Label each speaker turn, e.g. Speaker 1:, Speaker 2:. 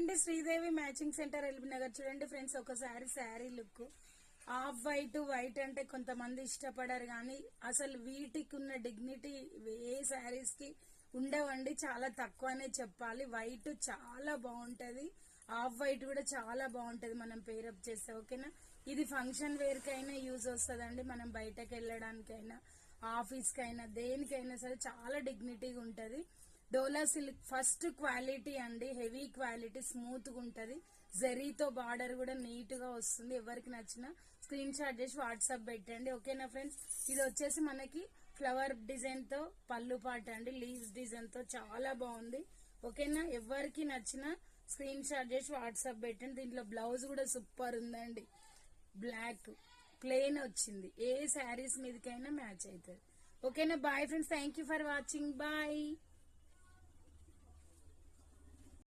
Speaker 1: అండి Sridevi matching centre LB Nagar. చూడండి friends, ఒకసారి శారీ లుక్ ఆఫ్ వైట్ అంటే కొంతమంది ఇష్టపడరు, కానీ అసలు వీటికి ఉన్న డిగ్నిటీ ఏ శారీస్ కి ఉండవండి. చాలా తక్కువనే చెప్పాలి. వైట్ చాలా బాగుంటది, ఆఫ్ వైట్ కూడా చాలా బాగుంటది మనం పేరప్ చేస్తే. ఓకేనా, ఇది ఫంక్షన్ వేర్ కైనా యూజ్ వస్తుందండి. మనం బయటకు వెళ్ళడానికైనా ఆఫీస్ కైనా దేనికైనా సరే చాలా డిగ్నిటీగా ఉంటది. డోలా సిల్క్ ఫస్ట్ క్వాలిటీ అండి, హెవీ క్వాలిటీ, స్మూత్ గా ఉంటది. జరీతో బార్డర్ కూడా నీట్ గా వస్తుంది. ఎవరికి నచ్చిన స్క్రీన్ షాట్ చేసి వాట్సాప్ పెట్టండి. ఓకేనా ఫ్రెండ్స్, ఇది వచ్చేసి మనకి ఫ్లవర్ డిజైన్ తో పళ్ళు పాట అండి, లీవ్స్ డిజైన్ తో చాలా బాగుంది. ఓకేనా, ఎవరికి నచ్చిన స్క్రీన్ షాట్ చేసి వాట్సాప్ పెట్టండి. దీంట్లో బ్లౌజ్ కూడా సూపర్ ఉందండి, బ్లాక్ ప్లెయిన్ వచ్చింది. ఏ శారీస్ మీదకైనా మ్యాచ్ అవుతుంది. ఓకేనా, bye friends, thank you for watching, bye.